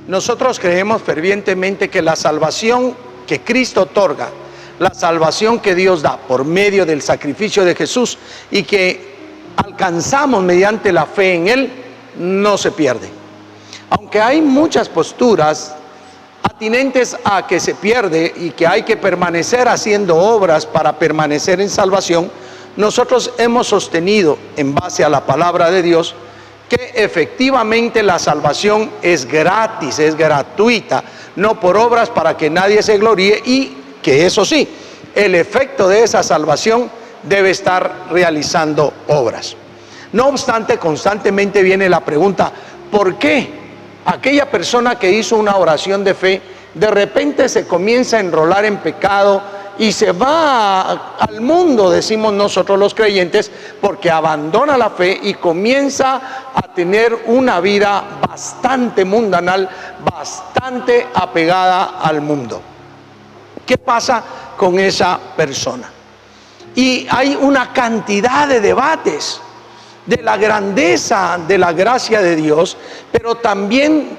Nosotros creemos fervientemente que la salvación que Cristo otorga, la salvación que Dios da por medio del sacrificio de Jesús y que alcanzamos mediante la fe en Él, no se pierde. Aunque hay muchas posturas atinentes a que se pierde y que hay que permanecer haciendo obras para permanecer en salvación, nosotros hemos sostenido, en base a la palabra de Dios, que efectivamente la salvación es gratis, es gratuita, no por obras para que nadie se gloríe, y que eso sí, el efecto de esa salvación debe estar realizando obras. No obstante, constantemente viene la pregunta, ¿por qué aquella persona que hizo una oración de fe de repente se comienza a enrolar en pecado y se va al mundo, decimos nosotros los creyentes, porque abandona la fe y comienza a tener una vida bastante mundanal, bastante apegada al mundo? ¿Qué pasa con esa persona? Y hay una cantidad de debates de la grandeza de la gracia de Dios, pero también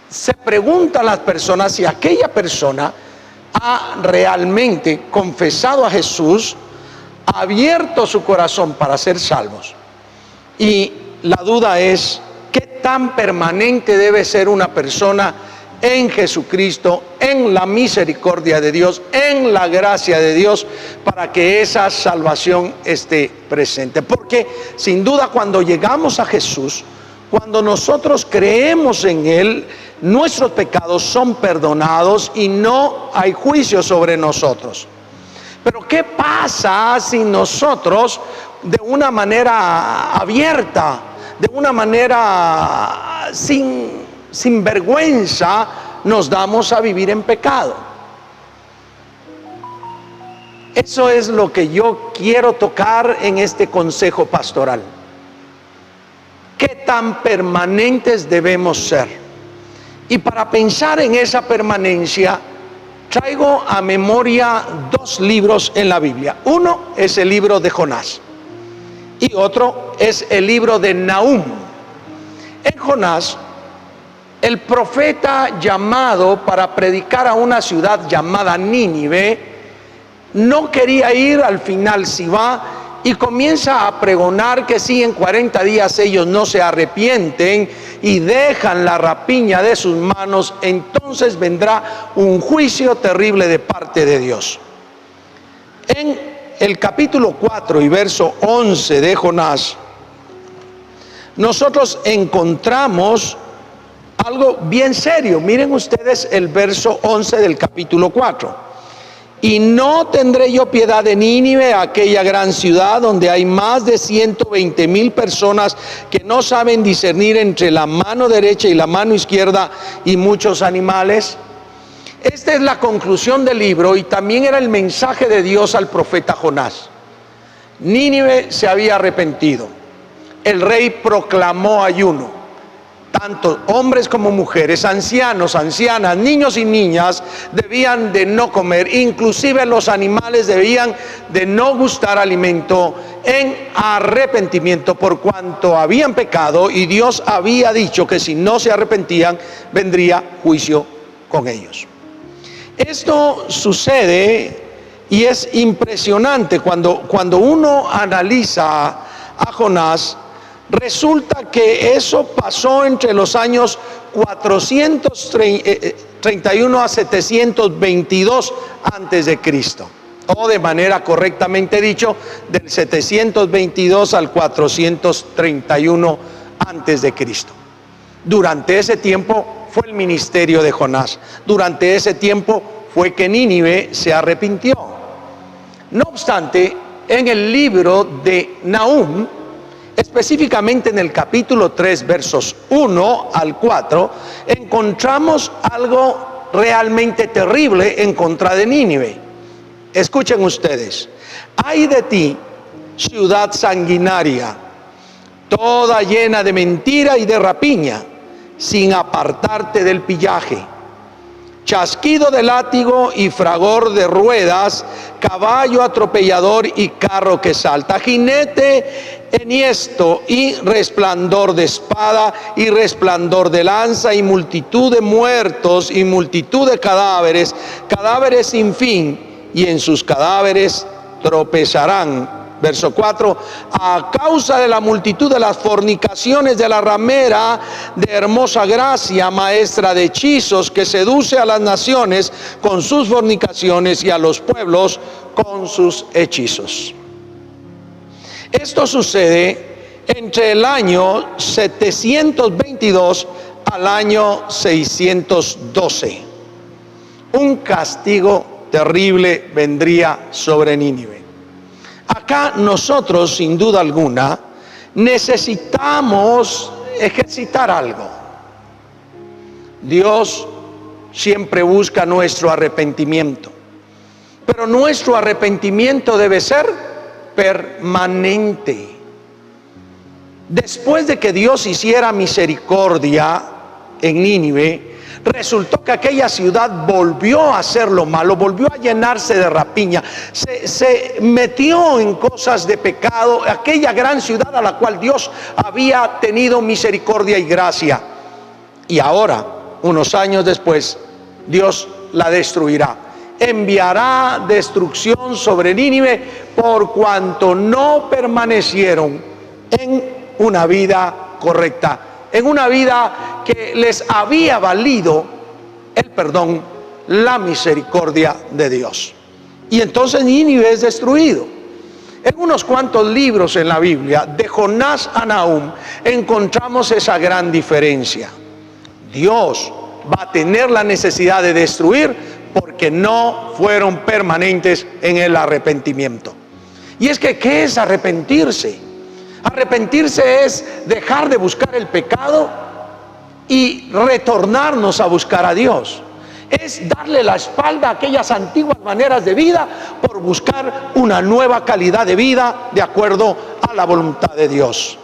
se preguntan las personas si aquella persona ha realmente confesado a Jesús, ha abierto su corazón para ser salvos. Y la duda es, ¿qué tan permanente debe ser una persona en Jesucristo, en la misericordia de Dios, en la gracia de Dios, para que esa salvación esté presente? Porque sin duda, cuando llegamos a Jesús, cuando nosotros creemos en Él, nuestros pecados son perdonados y no hay juicio sobre nosotros. Pero ¿qué pasa si nosotros, de una manera abierta, de una manera sin vergüenza, nos damos a vivir en pecado? Eso es lo que yo quiero tocar en este consejo pastoral. ¿Qué tan permanentes debemos ser? Y para pensar en esa permanencia, traigo a memoria dos libros en la Biblia. Uno es el libro de Jonás y otro es el libro de Nahum. En Jonás, el profeta llamado para predicar a una ciudad llamada Nínive, no quería ir, al final sí va, y comienza a pregonar que si en 40 días ellos no se arrepienten y dejan la rapiña de sus manos, entonces vendrá un juicio terrible de parte de Dios. En el capítulo 4 y verso 11 de Jonás, nosotros encontramos algo bien serio. Miren ustedes el verso 11 del capítulo 4. Y no tendré yo piedad de Nínive, aquella gran ciudad donde hay más de 120,000 personas que no saben discernir entre la mano derecha y la mano izquierda, y muchos animales. Esta es la conclusión del libro y también era el mensaje de Dios al profeta Jonás. Nínive se había arrepentido. El rey proclamó ayuno. Tanto hombres como mujeres, ancianos, ancianas, niños y niñas debían de no comer, inclusive los animales debían de no gustar alimento, en arrepentimiento por cuanto habían pecado, y Dios había dicho que si no se arrepentían vendría juicio con ellos. Esto sucede y es impresionante cuando uno analiza a Jonás. Resulta que eso pasó entre los años 431 a 722 antes de Cristo, o de manera correctamente dicho, del 722 al 431 antes de Cristo. Durante ese tiempo fue el ministerio de Jonás. Durante ese tiempo fue que Nínive se arrepintió. No obstante, en el libro de Nahum, específicamente en el capítulo 3, versos 1 al 4, encontramos algo realmente terrible en contra de Nínive. Escuchen ustedes: ay de ti, ciudad sanguinaria, toda llena de mentira y de rapiña, sin apartarte del pillaje. chasquido de látigo y fragor de ruedas, caballo atropellador y carro que salta, jinete enhiesto y resplandor de espada y resplandor de lanza y multitud de muertos y multitud de cadáveres, cadáveres sin fin, y en sus cadáveres tropezarán. Verso 4, a causa de la multitud de las fornicaciones de la ramera de hermosa gracia, maestra de hechizos, que seduce a las naciones con sus fornicaciones y a los pueblos con sus hechizos. Esto sucede entre el año 722 al año 612. Un castigo terrible vendría sobre Nínive. Acá nosotros, sin duda alguna, necesitamos ejercitar algo. Dios siempre busca nuestro arrepentimiento, pero nuestro arrepentimiento debe ser permanente. Después de que Dios hiciera misericordia en Nínive, resultó que aquella ciudad volvió a hacer lo malo, volvió a llenarse de rapiña, se metió en cosas de pecado, aquella gran ciudad a la cual Dios había tenido misericordia y gracia. Y ahora, unos años después, Dios la destruirá. Enviará destrucción sobre Nínive por cuanto no permanecieron en una vida correcta, en una vida que les había valido el perdón, la misericordia de Dios. Y entonces Nínive es destruido. En unos cuantos libros en la Biblia, de Jonás a Nahum, encontramos esa gran diferencia. Dios va a tener la necesidad de destruir porque no fueron permanentes en el arrepentimiento. Y es que, ¿qué es arrepentirse? Arrepentirse es dejar de buscar el pecado y retornarnos a buscar a Dios. Es darle la espalda a aquellas antiguas maneras de vida por buscar una nueva calidad de vida de acuerdo a la voluntad de Dios.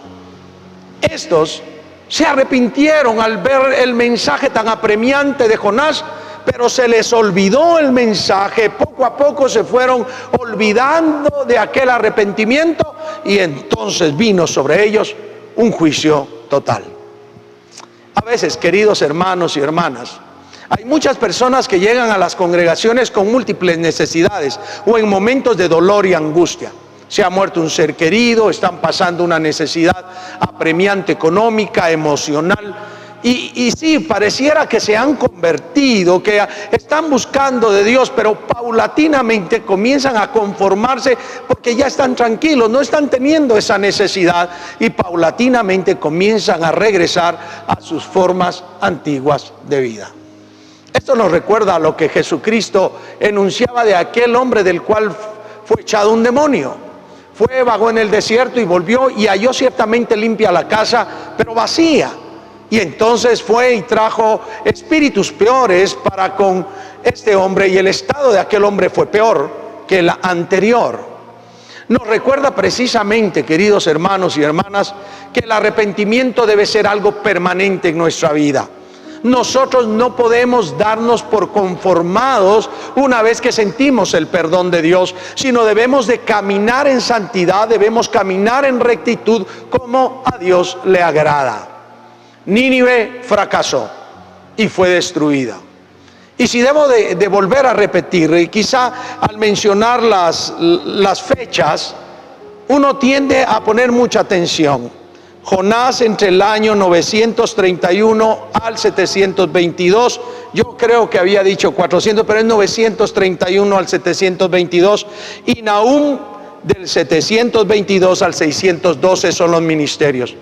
Estos se arrepintieron al ver el mensaje tan apremiante de Jonás, pero se les olvidó el mensaje. Poco a poco se fueron olvidando de aquel arrepentimiento y entonces vino sobre ellos un juicio total. A veces, queridos hermanos y hermanas, hay muchas personas que llegan a las congregaciones con múltiples necesidades o en momentos de dolor y angustia. Se ha muerto un ser querido, están pasando una necesidad apremiante económica, emocional. Y sí, pareciera que se han convertido, que están buscando de Dios, pero paulatinamente comienzan a conformarse porque ya están tranquilos, no están teniendo esa necesidad y paulatinamente comienzan a regresar a sus formas antiguas de vida. Esto nos recuerda a lo que Jesucristo enunciaba de aquel hombre del cual fue echado un demonio. Fue, vagó en el desierto y volvió y halló ciertamente limpia la casa, pero vacía. Y entonces fue y trajo espíritus peores para con este hombre, y el estado de aquel hombre fue peor que el anterior. Nos recuerda precisamente, queridos hermanos y hermanas, que el arrepentimiento debe ser algo permanente en nuestra vida. Nosotros no podemos darnos por conformados una vez que sentimos el perdón de Dios, sino debemos de caminar en santidad, debemos caminar en rectitud como a Dios le agrada. Nínive fracasó y fue destruida. Y si debo de volver a repetir, quizá al mencionar las fechas, uno tiende a poner mucha atención. Jonás entre el año 931 al 722, yo creo que había dicho 400, pero es 931 al 722, y Nahum del 722 al 612 son los ministerios.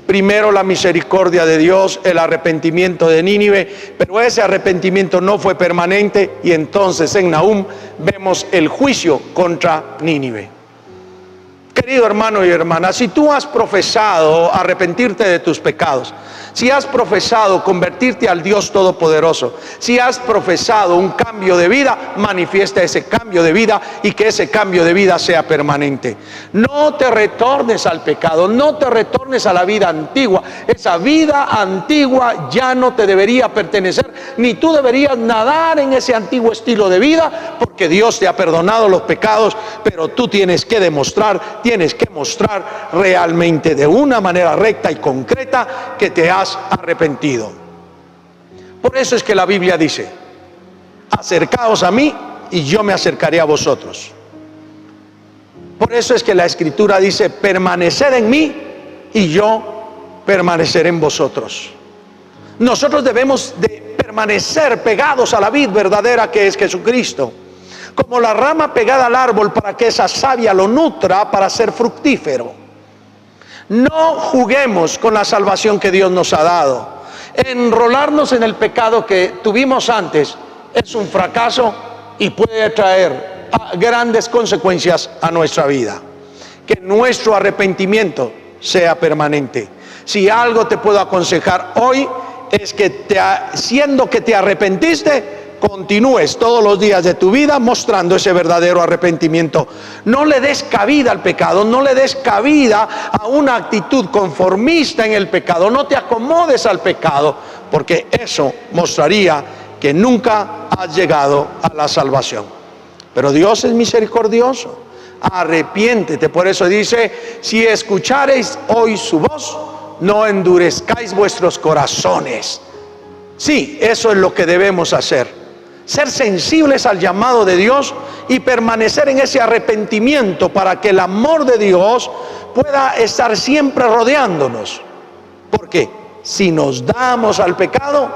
Primero la misericordia de Dios, el arrepentimiento de Nínive, pero ese arrepentimiento no fue permanente y entonces en Nahum vemos el juicio contra Nínive. Querido hermano y hermana, si tú has profesado arrepentirte de tus pecados, si has profesado convertirte al Dios Todopoderoso, si has profesado un cambio de vida, manifiesta ese cambio de vida y que ese cambio de vida sea permanente. No te retornes al pecado, no te retornes a la vida antigua. Esa vida antigua ya no te debería pertenecer, ni tú deberías nadar en ese antiguo estilo de vida, porque Dios te ha perdonado los pecados, pero tú tienes que mostrar realmente de una manera recta y concreta que te has arrepentido. Por eso es que la Biblia dice: acercaos a mí y yo me acercaré a vosotros. Por eso es que la Escritura dice: permaneced en mí y yo permaneceré en vosotros. Nosotros debemos de permanecer pegados a la vid verdadera que es Jesucristo, como la rama pegada al árbol para que esa savia lo nutra para ser fructífero. No juguemos con la salvación que Dios nos ha dado. Enrolarnos en el pecado que tuvimos antes es un fracaso y puede traer grandes consecuencias a nuestra vida. Que nuestro arrepentimiento sea permanente. Si algo te puedo aconsejar hoy es que siendo que te arrepentiste, continúes todos los días de tu vida mostrando ese verdadero arrepentimiento. No le des cabida al pecado, no le des cabida a una actitud conformista en el pecado, no te acomodes al pecado, porque eso mostraría que nunca has llegado a la salvación. Pero Dios es misericordioso, arrepiéntete. Por eso dice: si escuchareis hoy su voz, no endurezcáis vuestros corazones. Sí, eso es lo que debemos hacer. Ser sensibles al llamado de Dios y permanecer en ese arrepentimiento para que el amor de Dios pueda estar siempre rodeándonos. Porque si nos damos al pecado,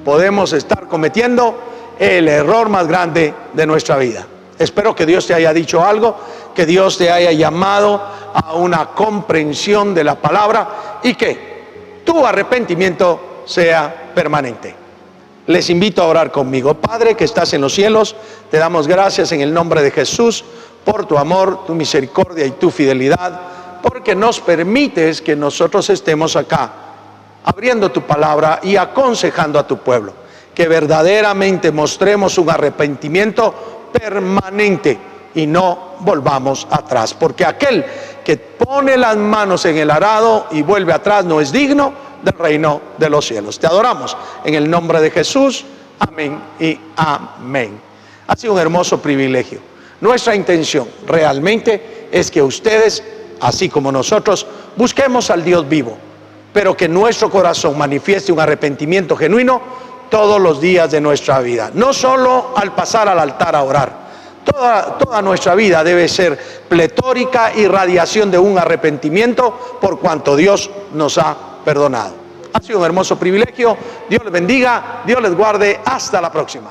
podemos estar cometiendo el error más grande de nuestra vida. Espero que Dios te haya dicho algo, que Dios te haya llamado a una comprensión de la palabra y que tu arrepentimiento sea permanente. Les invito a orar conmigo. Padre que estás en los cielos, te damos gracias en el nombre de Jesús por tu amor, tu misericordia y tu fidelidad, porque nos permites que nosotros estemos acá abriendo tu palabra y aconsejando a tu pueblo, que verdaderamente mostremos un arrepentimiento permanente y no volvamos atrás, porque aquel que pone las manos en el arado y vuelve atrás no es digno del reino de los cielos. Te adoramos en el nombre de Jesús. Amén y amén. Ha sido un hermoso privilegio. Nuestra intención realmente es que ustedes, así como nosotros, busquemos al Dios vivo, pero que nuestro corazón manifieste un arrepentimiento genuino todos los días de nuestra vida, no solo al pasar al altar a orar. Toda nuestra vida debe ser pletórica y radiación de un arrepentimiento por cuanto Dios nos ha perdonado. Ha sido un hermoso privilegio. Dios les bendiga, Dios les guarde. Hasta la próxima.